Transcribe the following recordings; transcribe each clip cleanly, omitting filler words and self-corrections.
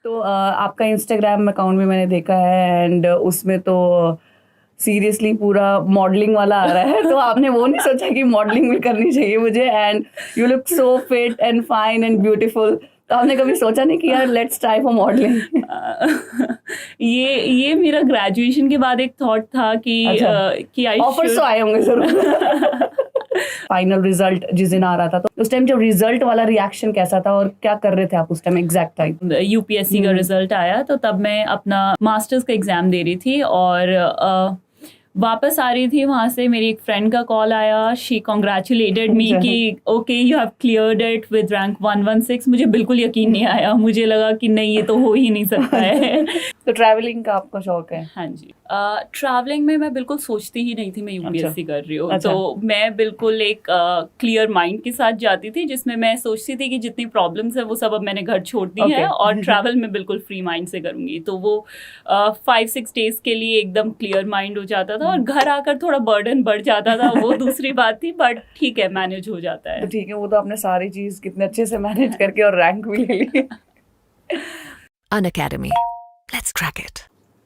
तो आपका Instagram account भी मैंने देखा है एंड उसमें तो सीरियसली पूरा मॉडलिंग वाला आ रहा है, तो आपने वो नहीं सोचा कि मॉडलिंग भी करनी चाहिए मुझे? And you look so fit and fine and beautiful, तो आपने कभी सोचा नहीं कि यार लेट्स ट्राई फॉर मॉडलिंग? ये मेरा ग्रेजुएशन के बाद एक थॉट था कि आई ऑफर्स तो आए होंगे जरूर। फाइनल रिजल्ट जिस दिन आ रहा था, तो उस टाइम जब रिजल्ट वाला रिएक्शन कैसा था और क्या कर रहे थे आप उस टाइम एग्जैक्ट टाइम? यूपीएससी का रिजल्ट आया तो तब मैं अपना मास्टर्स का एग्जाम दे रही थी और वापस आ रही थी वहाँ से, मेरी एक फ्रेंड का कॉल आया, शी कॉन्ग्रेचुलेटेड मी कि okay you have cleared it with rank 116। मुझे बिल्कुल यकीन नहीं आया, मुझे लगा कि नहीं ये तो हो ही नहीं सकता है। तो ट्रैवलिंग का आपका शौक है? हाँ जी, ट्रैवलिंग में मैं बिल्कुल सोचती ही नहीं थी मैं यूपीएससी कर रही हूँ। तो मैं बिल्कुल एक क्लियर माइंड के साथ जाती थी, जिसमें मैं सोचती थी कि जितनी प्रॉब्लम्स है वो सब अब मैंने घर छोड़ दी है और ट्रैवल में बिल्कुल फ्री माइंड से करूँगी। तो वो 5-6 डेज के लिए एकदम क्लियर माइंड हो जाता था, और घर आकर थोड़ा बर्डन बढ़ जाता था, वो दूसरी बात थी, बट ठीक है मैनेज हो जाता है। तो ठीक है, वो तो आपने सारी चीज कितने अच्छे से मैनेज करके और रैंक भी ले ली। Unacademy. Let's crack it.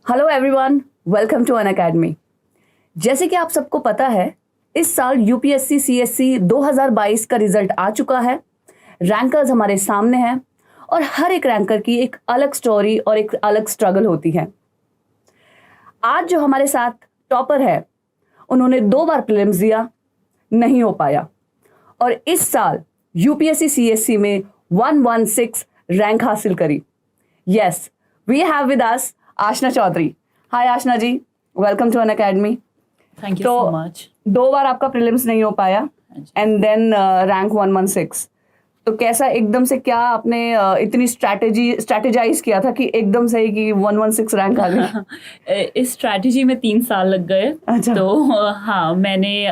Hello everyone, welcome to Unacademy. जैसे कि आप सबको पता है, इस साल यूपीएससी सीएससी 2022 का रिजल्ट आ चुका है। रैंकर्स हमारे सामने हैं और हर एक रैंकर की एक अलग स्टोरी और एक अलग स्ट्रगल होती है। आज जो हमारे साथ टॉपर है, उन्होंने 2 बार प्रीलिम्स दिया, नहीं हो पाया, और इस साल यूपीएससी सीएससी में 116 रैंक हासिल करी। Yes, we have with us Aashna Chaudhary. Hi Aashna ji, welcome to Unacademy. Thank you so much. 2 बार आपका प्रीलिम्स नहीं हो पाया एंड देन रैंक 116, तो कैसा एकदम से, क्या आपने इतनी स्ट्रैटेजाइज किया था कि एकदम से ही कि 116 रैंक आ गई? इस स्ट्रैटेजी में 3 साल लग गए। अच्छा। तो हाँ, मैंने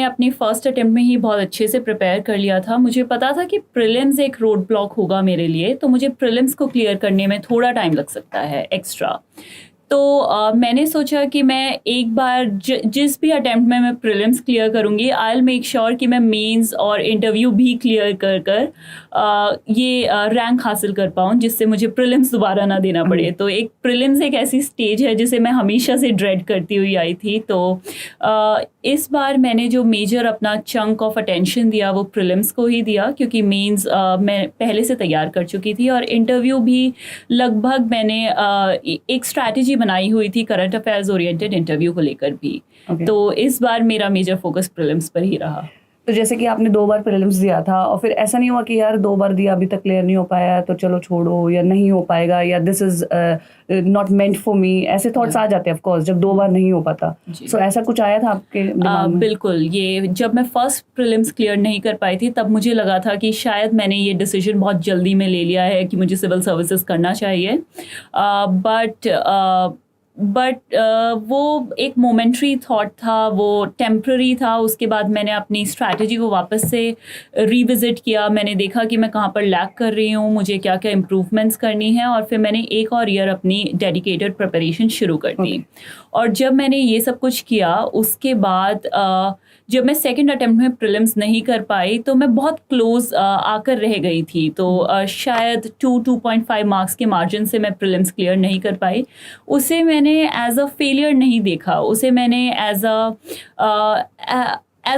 अपनी फर्स्ट अटेम्प्ट में ही बहुत अच्छे से प्रिपेयर कर लिया था। मुझे पता था कि प्रीलिम्स एक रोड ब्लॉक होगा मेरे लिए, तो मुझे प्रीलिम्स को क्लियर करने में थोड़ा टाइम लग सकता है एक्स्ट्रा। तो मैंने सोचा कि मैं एक बार जिस भी अटेम्प्ट में मैं प्रीलिम्स क्लियर करूँगी, आई विल मेक श्योर कि मैं मेंस और इंटरव्यू भी क्लियर कर ये रैंक हासिल कर पाऊँ, जिससे मुझे प्रीलिम्स दोबारा ना देना पड़े। तो एक प्रीलिम्स एक ऐसी स्टेज है जिसे मैं हमेशा से ड्रेड करती हुई आई थी। तो इस बार मैंने जो मेजर अपना चंक ऑफ अटेंशन दिया वो प्रीलिम्स को ही दिया, क्योंकि मेंस मैं पहले से तैयार कर चुकी थी, और इंटरव्यू भी लगभग मैंने एक स्ट्रैटेजी बनाई हुई थी करंट अफेयर्स ओरिएंटेड इंटरव्यू को लेकर भी। तो इस बार मेरा मेजर फोकस प्रीलिम्स पर ही रहा। तो जैसे कि आपने 2 बार प्रीलिम्स दिया था और फिर ऐसा नहीं हुआ कि यार 2 बार दिया अभी तक क्लियर नहीं हो पाया तो चलो छोड़ो, या नहीं हो पाएगा, या this is not meant for me, ऐसे थॉट्स आ जाते हैं ऑफ कोर्स जब 2 बार नहीं हो पाता। सो ऐसा कुछ आया था आपके दिमाग में? बिल्कुल। ये जब मैं फर्स्ट प्रीलिम्स क्लियर नहीं कर पाई थी, तब मुझे लगा था कि शायद मैंने ये डिसीजन बहुत जल्दी में ले लिया है कि मुझे सिविल सर्विसेज करना चाहिए, बट वो एक मोमेंट्री थॉट था, वो टेम्प्ररी था। उसके बाद मैंने अपनी स्ट्रैटेजी को वापस से रिविज़िट किया, मैंने देखा कि मैं कहाँ पर लैक कर रही हूँ, मुझे क्या क्या इम्प्रूवमेंट्स करनी है, और फिर मैंने एक और ईयर अपनी डेडिकेटेड प्रिपरेशन शुरू कर दी। और जब मैंने ये सब कुछ किया, उसके बाद जब मैं सेकंड अटेम्प्ट में प्रीलिम्स नहीं कर पाई, तो मैं बहुत क्लोज आकर रह गई थी। तो शायद 2.5 मार्क्स के मार्जिन से मैं प्रीलिम्स क्लियर नहीं कर पाई। उसे मैंने एज अ फेलियर नहीं देखा, उसे मैंने एज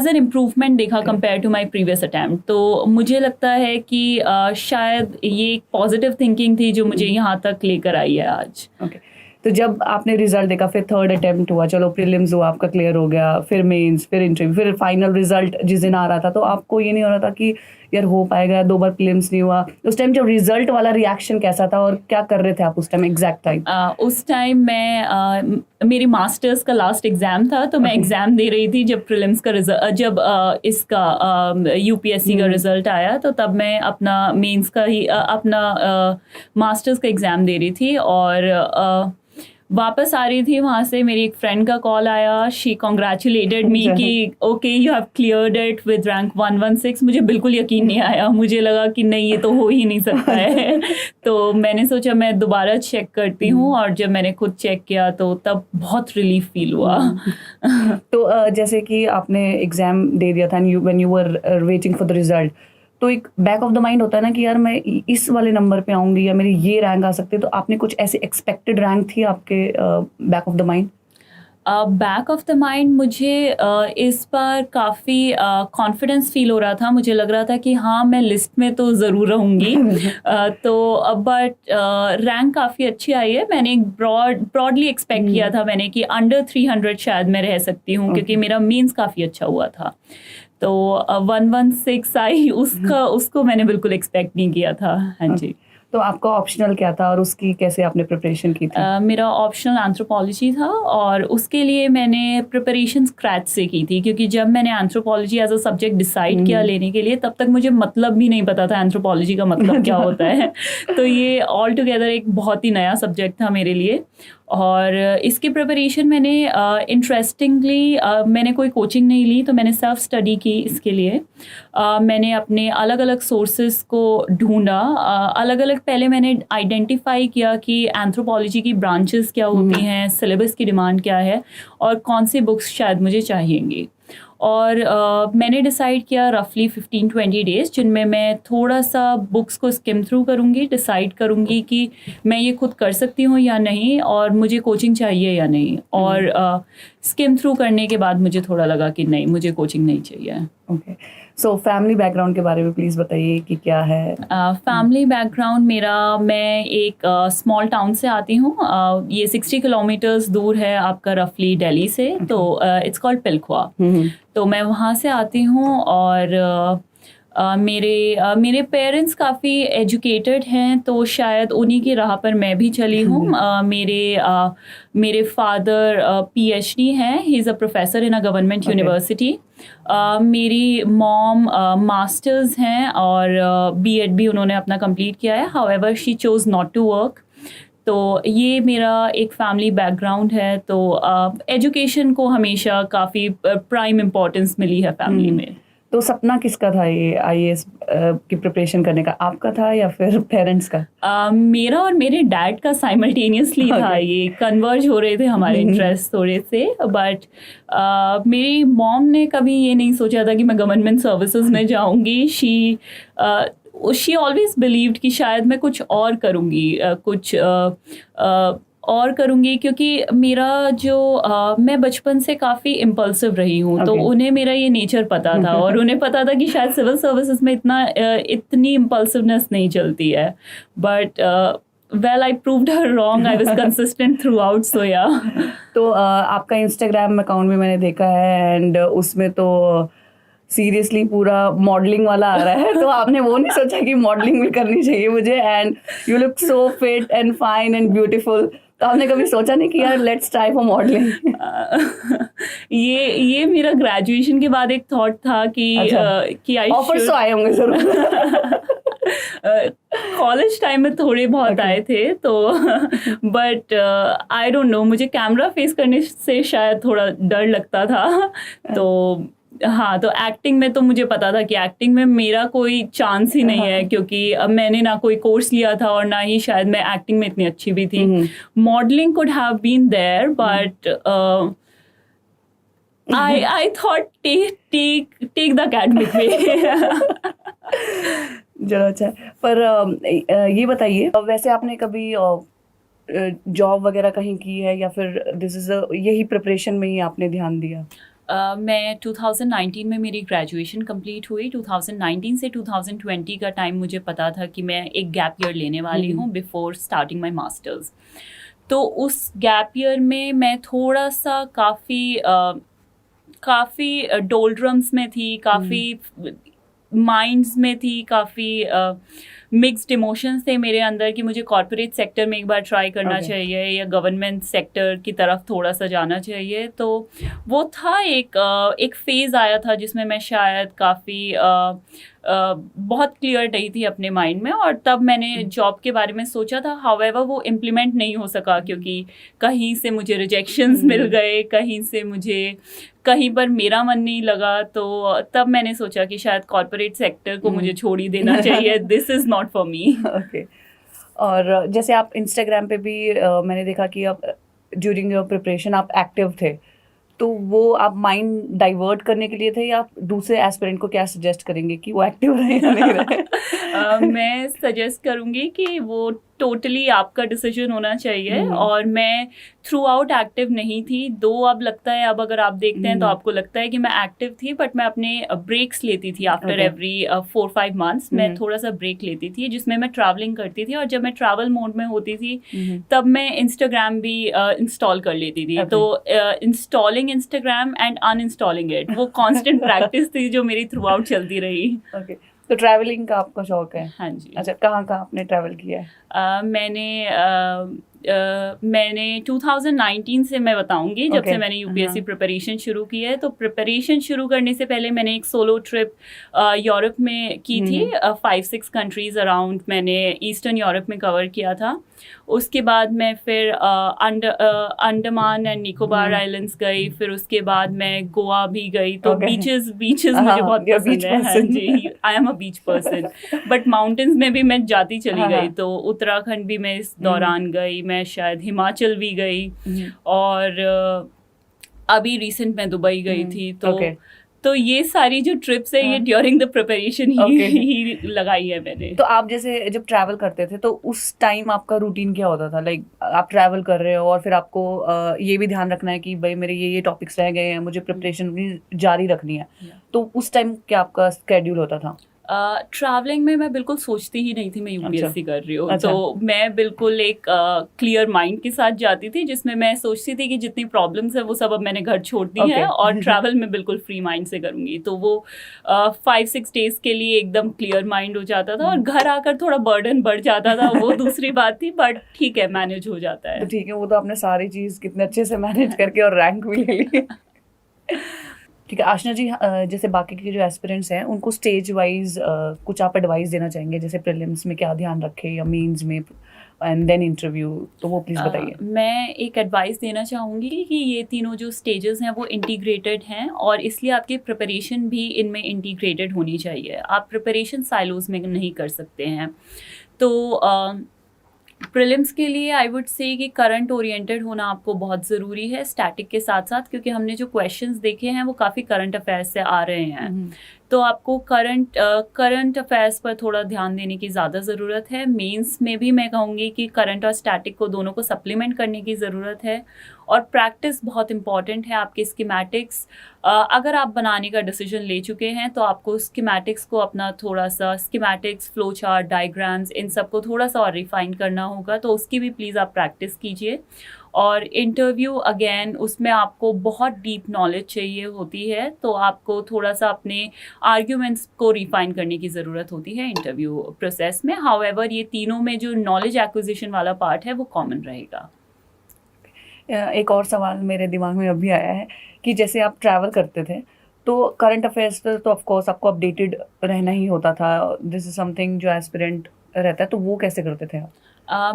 एन इम्प्रूवमेंट देखा compare to my previous attempt. तो मुझे लगता है कि शायद ये एक पॉजिटिव थिंकिंग थी जो मुझे यहाँ तक लेकर आई है आज। तो जब आपने रिजल्ट देखा, फिर थर्ड अटेम्प्ट हुआ, चलो प्रीलिम्स हुआ, आपका क्लियर हो गया, फिर मेंस, फिर इंटरव्यू, फिर फाइनल रिजल्ट जिस दिन आ रहा था, तो आपको ये नहीं हो रहा था कि यार हो पाएगा, 2 बार प्रीलिम्स नहीं हुआ? उस टाइम जब रिजल्ट वाला रिएक्शन कैसा था और क्या कर रहे थे आप उस टाइम एग्जैक्ट टाइम? उस टाइम मैं मेरी मास्टर्स का लास्ट एग्जाम था, तो मैं एग्जाम दे रही थी जब प्रीलिम्स का रिजल्ट, जब इसका यूपीएससी का रिजल्ट आया, तो तब मैं अपना मेंस का ही अपना मास्टर्स का एग्जाम दे रही थी। और वापस आ रही थी वहाँ से, मेरी एक फ्रेंड का कॉल आया, शी कॉन्ग्रेचुलेटेड मी कि okay you have cleared it with rank 116। मुझे बिल्कुल यकीन नहीं आया, मुझे लगा कि नहीं ये तो हो ही नहीं सकता है। तो मैंने सोचा मैं दोबारा चेक करती हूँ, और जब मैंने खुद चेक किया तो तब बहुत रिलीफ फील हुआ। तो जैसे कि आपने एग्जाम दे दिया था, when you were waiting for the result, तो एक बैक ऑफ द माइंड होता है ना कि यार मैं इस वाले नंबर पे आऊंगी या मेरी ये रैंक आ सकती है, तो आपने कुछ ऐसे एक्सपेक्टेड रैंक थी आपके back of the mind? Back of the mind मुझे इस बार काफ़ी कॉन्फिडेंस फील हो रहा था। मुझे लग रहा था कि हाँ, मैं लिस्ट में तो ज़रूर रहूँगी। तो बट रैंक काफ़ी अच्छी आई है। मैंने एक ब्रॉडली एक्सपेक्ट किया था मैंने कि अंडर 300 शायद मैं रह सकती हूँ, क्योंकि मेरा मीन्स काफ़ी अच्छा हुआ था। तो 116 आई, उसको मैंने बिल्कुल एक्सपेक्ट नहीं किया था। हाँ जी। तो आपका ऑप्शनल क्या था और उसकी कैसे आपने प्रिपरेशन की थी? मेरा ऑप्शनल एंथ्रोपोलॉजी था और उसके लिए मैंने प्रिपरेशन स्क्रैच से की थी, क्योंकि जब मैंने anthropology as a subject decide किया लेने के लिए, तब तक मुझे मतलब भी नहीं पता था एंथ्रोपोलॉजी का मतलब क्या होता है। तो ये ऑल टुगेदर एक बहुत ही नया सब्जेक्ट था मेरे लिए। और इसकी प्रिपरेशन मैंने इंटरेस्टिंगली मैंने कोई कोचिंग नहीं ली, तो मैंने सेल्फ स्टडी की इसके लिए। मैंने अपने अलग अलग सोर्सेस को ढूंढा, अलग अलग पहले मैंने आइडेंटिफाई किया कि एंथ्रोपोलॉजी की ब्रांचेस क्या होती हैं, सिलेबस की डिमांड क्या है और कौन सी बुक्स शायद मुझे चाहिएंगी। और मैंने डिसाइड किया रफली 15-20 डेज़, जिनमें मैं थोड़ा सा बुक्स को स्किम थ्रू करूँगी, डिसाइड करूँगी कि मैं ये खुद कर सकती हूँ या नहीं, और मुझे कोचिंग चाहिए या नहीं। और स्किम थ्रू करने के बाद मुझे थोड़ा लगा कि नहीं, मुझे कोचिंग नहीं चाहिए। ओके, सो फैमिली बैकग्राउंड के बारे में प्लीज़ बताइए कि क्या है? फैमिली बैकग्राउंड मेरा, मैं एक स्मॉल टाउन से आती हूँ। ये 60 किलोमीटर्स दूर है आपका रफली दिल्ली से। तो इट्स कॉल्ड पिलखुआ। तो मैं वहाँ से आती हूँ। और मेरे पेरेंट्स काफ़ी एजुकेटेड हैं, तो शायद उन्हीं की राह पर मैं भी चली हूँ। मेरे फादर PhD हैं, he is a professor in a government university. मेरी मॉम मास्टर्स हैं और B.Ed भी उन्होंने अपना कंप्लीट किया है। However she chose not to work. तो ये मेरा एक फैमिली बैकग्राउंड है। तो एजुकेशन को हमेशा काफ़ी प्राइम इम्पोर्टेंस मिली है फैमिली में। तो सपना किसका था ये IAS की प्रिपरेशन करने का, आपका था या फिर पेरेंट्स का? मेरा और मेरे डैड का साइमल्टेनियसली था। ये कन्वर्ज हो रहे थे हमारे इंटरेस्ट थोड़े से। बट मेरी मॉम ने कभी ये नहीं सोचा था कि मैं गवर्नमेंट सर्विसेज में जाऊंगी। शी ऑलवेज बिलीव्ड कि शायद मैं कुछ और करूँगी, और करूँगी, क्योंकि मेरा मैं बचपन से काफ़ी इम्पल्सिव रही हूँ। तो उन्हें मेरा ये नेचर पता था और उन्हें पता था कि शायद सिविल सर्विसेज में इतनी इम्पल्सिवनेस नहीं चलती है। But well, I proved her wrong. I was consistent throughout. So या तो आपका इंस्टाग्राम अकाउंट भी मैंने देखा है एंड उसमें तो सीरियसली पूरा मॉडलिंग वाला आ रहा है। तो आपने वो नहीं सोचा कि मॉडलिंग भी करनी चाहिए मुझे, and you look so fit and fine and beautiful, तो आपने कभी सोचा नहीं कि यार लेट्स ट्राई फॉर मॉडलिंग? ये मेरा ग्रेजुएशन के बाद एक थॉट था कि ऑफर्स तो आए होंगे जरूर। कॉलेज टाइम में थोड़े बहुत आए थे। तो बट आई डोंट नो, मुझे कैमरा फेस करने से शायद थोड़ा डर लगता था। तो हाँ, तो एक्टिंग में तो मुझे पता था कि एक्टिंग में मेरा कोई चांस ही नहीं है, क्योंकि अब मैंने ना कोई कोर्स लिया था और ना ही शायद मैं एक्टिंग में इतनी अच्छी भी थी। Modelling could have been there, but I thought take the academic way। चलो अच्छा है। पर ये बताइए, वैसे आपने कभी जॉब वगैरह कहीं की है या फिर यही प्रिपरेशन में ही आपने ध्यान दिया? मैं 2019 में मेरी ग्रेजुएशन कंप्लीट हुई। 2019 से 2020 का टाइम मुझे पता था कि मैं एक गैप ईयर लेने वाली हूँ बिफोर स्टार्टिंग माय मास्टर्स। तो उस गैप ईयर में मैं थोड़ा सा काफ़ी डोलड्रम्स में थी, काफ़ी माइंड्स में थी, काफ़ी मिक्स्ड इमोशंस थे मेरे अंदर कि मुझे कॉर्पोरेट सेक्टर में एक बार ट्राई करना चाहिए या गवर्नमेंट सेक्टर की तरफ थोड़ा सा जाना चाहिए। तो वो था एक फेज़ आया था जिसमें मैं शायद काफ़ी बहुत क्लियर रही थी अपने माइंड में, और तब मैंने जॉब के बारे में सोचा था। हाउएवर वो इम्प्लीमेंट नहीं हो सका, क्योंकि कहीं से मुझे रिजेक्शंस मिल गए, कहीं पर मेरा मन नहीं लगा। तो तब मैंने सोचा कि शायद कॉर्पोरेट सेक्टर को मुझे छोड़ ही देना चाहिए। This is not for me. Okay. और जैसे आप इंस्टाग्राम पे भी मैंने देखा कि आप ड्यूरिंग योर प्रिपरेशन आप एक्टिव थे, तो वो आप माइंड डाइवर्ट करने के लिए थे या आप दूसरे एस्पिरेंट को क्या सजेस्ट करेंगे कि वो एक्टिव रहे या नहीं रहे? मैं सजेस्ट करूंगी कि वो टोटली आपका डिसीजन होना चाहिए। और मैं थ्रू आउट एक्टिव नहीं थी, दो अब लगता है, अब अगर आप देखते हैं तो आपको लगता है कि मैं एक्टिव थी, बट मैं अपने ब्रेक्स लेती थी आफ्टर एवरी 4-5 मंथ्स। मैं थोड़ा सा ब्रेक लेती थी जिसमें मैं ट्रैवलिंग करती थी, और जब मैं ट्रैवल मोड में होती थी तब मैं इंस्टाग्राम भी इंस्टॉल कर लेती थी। तो इंस्टॉलिंग इंस्टाग्राम एंड अनइंस्टॉलिंग इट, वो कांस्टेंट प्रैक्टिस थी जो मेरी थ्रू आउट चलती रही। ओके, तो ट्रैवलिंग का आपका शौक है? हाँ जी। अच्छा, कहाँ कहाँ आपने ट्रैवल किया है? मैंने 2019 से मैं बताऊंगी, जब Okay. से मैंने यूपीएससी प्रिपरेशन शुरू की है। तो प्रिपरेशन शुरू करने से पहले मैंने एक सोलो ट्रिप यूरोप में की थी। 5-6 कंट्रीज अराउंड मैंने ईस्टर्न यूरोप में कवर किया था। उसके बाद मैं फिर अंडमान एंड निकोबार आइलैंड्स गई, फिर उसके बाद मैं गोवा भी गई। तो बीचेस मुझे बहुत पसंद है। हाँ जी, I am a beach person, but mountains में भी मैं जाती चली गई। तो उत्तराखंड भी मैं इस दौरान गई, मैं शायद हिमाचल भी गई, और अभी रिसेंट में दुबई गई थी। तो ये सारी जो ट्रिप्स है ये ड्यूरिंग द प्रिपरेशन ही लगाई है मैंने। तो आप जैसे जब ट्रैवल करते थे तो उस टाइम आपका रूटीन क्या होता था? लाइक आप ट्रैवल कर रहे हो और फिर आपको ये भी ध्यान रखना है कि भाई मेरे ये टॉपिक्स रह गए हैं, मुझे प्रिपरेशन भी जारी रखनी है। तो उस टाइम क्या आपका स्केड्यूल होता था? ट्रैवलिंग में मैं बिल्कुल सोचती ही नहीं थी मैं यूपीएससी कर रही हूँ। अच्छा। तो मैं बिल्कुल एक क्लियर माइंड के साथ जाती थी, जिसमें मैं सोचती थी कि जितनी प्रॉब्लम्स है वो सब अब मैंने घर छोड़ दी है, और ट्रैवल में बिल्कुल फ्री माइंड से करूँगी। तो वो 5-6 डेज के लिए एकदम क्लियर माइंड हो जाता था, और घर आकर थोड़ा बर्डन बढ़ जाता था, वो दूसरी बात थी, बट ठीक है, मैनेज हो जाता है। तो ठीक है, वो तो आपने सारी चीज़ कितने अच्छे से मैनेज करके और रैंक भी ले ली। ठीक है आशना जी, जैसे बाकी के जो एस्पिरेंट्स हैं उनको स्टेज वाइज कुछ आप एडवाइस देना चाहेंगे, जैसे प्रीलिम्स में क्या ध्यान रखें या मेंस में एंड देन इंटरव्यू, तो वो प्लीज़ बताइए। मैं एक एडवाइस देना चाहूँगी कि ये तीनों जो स्टेजेस हैं वो इंटीग्रेटेड हैं, और इसलिए आपकी प्रिपरेशन भी इनमें इंटीग्रेटेड होनी चाहिए। आप प्रिपरेशन साइलोज में नहीं कर सकते हैं। तो प्रीलिम्स के लिए आई वुड से कि करंट ओरिएंटेड होना आपको बहुत ज़रूरी है स्टैटिक के साथ साथ, क्योंकि हमने जो क्वेश्चंस देखे हैं वो काफ़ी करंट अफेयर्स से आ रहे हैं। तो आपको करंट अफेयर्स पर थोड़ा ध्यान देने की ज़्यादा ज़रूरत है। मेंस में भी मैं कहूँगी कि करंट और स्टैटिक को दोनों को सप्लीमेंट करने की ज़रूरत है, और प्रैक्टिस बहुत इंपॉर्टेंट है। आपके स्कीमेटिक्स अगर आप बनाने का डिसीजन ले चुके हैं तो आपको स्कीमेटिक्स को अपना थोड़ा सा स्कीमेटिक्स, फ्लो चार्ट, डायग्राम्स, इन सब को थोड़ा सा और रिफाइन करना होगा। तो उसकी भी प्लीज़ आप प्रैक्टिस कीजिए। और इंटरव्यू अगेन, उसमें आपको बहुत डीप नॉलेज चाहिए होती है, तो आपको थोड़ा सा अपने आर्ग्यूमेंट्स को रिफाइन करने की ज़रूरत होती है इंटरव्यू प्रोसेस में। हाउएवर ये तीनों में जो नॉलेज एक्विजिशन वाला पार्ट है वो कॉमन रहेगा। एक और सवाल मेरे दिमाग में अभी आया है कि जैसे आप ट्रैवल करते थे तो करंट अफेयर्स पर तो ऑफ कोर्स आपको अपडेटेड रहना ही होता था, दिस इज समथिंग जो एस्पिरेंट रहता है, तो वो कैसे करते थे आप?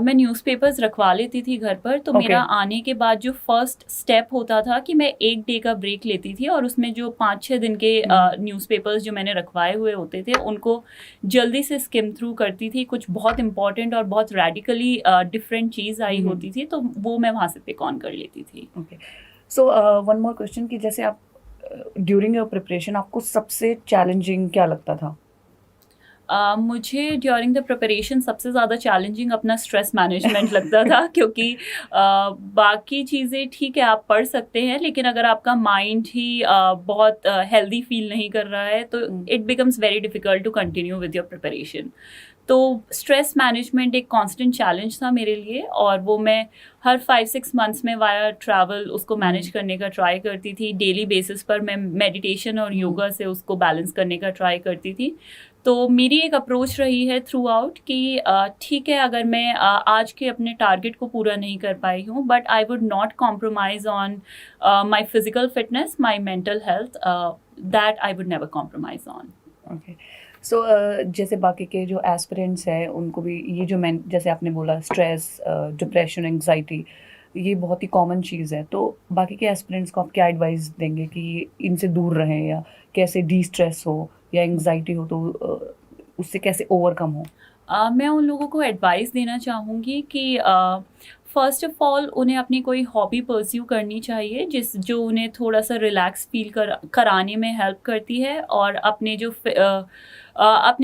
मैं न्यूज़पेपर्स रखवा लेती थी घर पर। तो मेरा आने के बाद जो फर्स्ट स्टेप होता था कि मैं 1 डे का ब्रेक लेती थी, और उसमें जो 5-6 दिन के न्यूज़पेपर्स जो मैंने रखवाए हुए होते थे उनको जल्दी से स्किम थ्रू करती थी। कुछ बहुत इंपॉर्टेंट और बहुत रेडिकली डिफरेंट चीज़ आई होती थी तो वो मैं वहाँ से पिक ऑन कर लेती थी। Okay, so one more question कि जैसे आप ड्यूरिंग योर प्रिपरेशन आपको सबसे चैलेंजिंग क्या लगता था? मुझे ड्यूरिंग द प्रिपरेशन सबसे ज़्यादा चैलेंजिंग अपना स्ट्रेस मैनेजमेंट लगता था, क्योंकि बाकी चीज़ें ठीक है आप पढ़ सकते हैं, लेकिन अगर आपका माइंड ही बहुत हेल्दी फील नहीं कर रहा है तो it becomes very difficult to continue with your preparation. तो स्ट्रेस मैनेजमेंट एक कांस्टेंट चैलेंज था मेरे लिए, और वो मैं हर 5-6 मंथ्स में वाया ट्रैवल उसको मैनेज करने का ट्राई करती थी। डेली बेसिस पर मैं मेडिटेशन और योगा से उसको बैलेंस करने का ट्राई करती थी। तो मेरी एक अप्रोच रही है थ्रू आउट कि ठीक है अगर मैं आज के अपने टारगेट को पूरा नहीं कर पाई हूँ, but I would not compromise on my physical fitness, my mental health, that I would never compromise on. Okay, so जैसे बाकी के जो एस्पिरेंट्स हैं उनको भी ये जो मैं जैसे आपने बोला स्ट्रेस, डिप्रेशन, एंग्जाइटी, ये बहुत ही कॉमन चीज़ है, तो बाकी के एस्पिरेंट्स को आप क्या एडवाइस देंगे कि इनसे दूर रहें या कैसे डी स्ट्रेस हो या एंग्जाइटी हो तो उससे कैसे ओवरकम हो? मैं उन लोगों को एडवाइस देना चाहूँगी कि फर्स्ट ऑफ ऑल उन्हें अपनी कोई हॉबी परस्यू करनी चाहिए जो उन्हें थोड़ा सा रिलैक्स फील कराने में हेल्प करती है, और अपने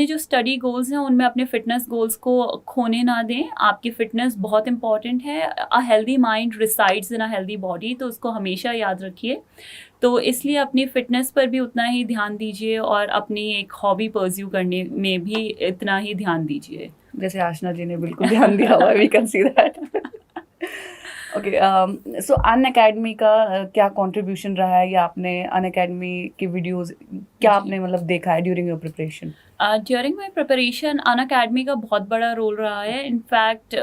जो स्टडी गोल्स हैं उनमें अपने फिटनेस गोल्स को खोने ना दें। आपकी फिटनेस बहुत इंपॉर्टेंट है। A healthy mind resides in a healthy body, तो उसको हमेशा याद रखिए। तो इसलिए अपनी फिटनेस पर भी उतना ही ध्यान दीजिए और अपनी एक हॉबी परस्यू करने में भी इतना ही ध्यान दीजिए। जैसे आशना जी ने बिल्कुल ध्यान दिया हुआ है, we can see that. Okay, so Unacademy का क्या कंट्रीब्यूशन रहा है, या आपने अनअकैडमी की वीडियोस क्या आपने मतलब देखा है during your preparation? During my preparation Unacademy का बहुत बड़ा रोल रहा है। इनफैक्ट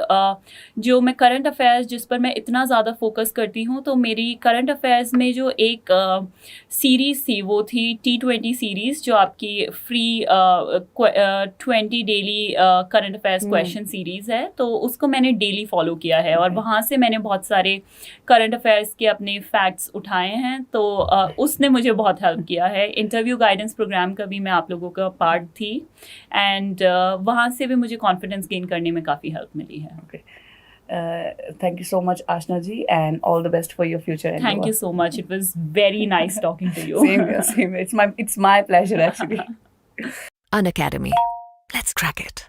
जो मैं करंट अफेयर्स जिस पर मैं इतना ज़्यादा फोकस करती हूँ, तो मेरी करंट अफेयर्स में जो एक सीरीज़ थी वो थी T20 सीरीज़, जो आपकी free 20 daily current affairs question series है। तो उसको मैंने डेली फॉलो किया है, और वहाँ से मैंने बहुत सारे करंट अफेयर्स के अपने फैक्ट्स उठाए हैं। तो उसने मुझे बहुत हेल्प किया है। इंटरव्यू गाइडेंस प्रोग्राम का भी मैं आप लोगों का पार्ट थी, एंड वहाँ से भी मुझे कॉन्फिडेंस गेन करने में काफ़ी हेल्प मिली है। Okay. Thank you so much, Ashna ji, and all the best for your future endeavor. Thank you so much. It was very nice talking to you. Same here, same here. It's my pleasure actually. Unacademy. Let's crack it.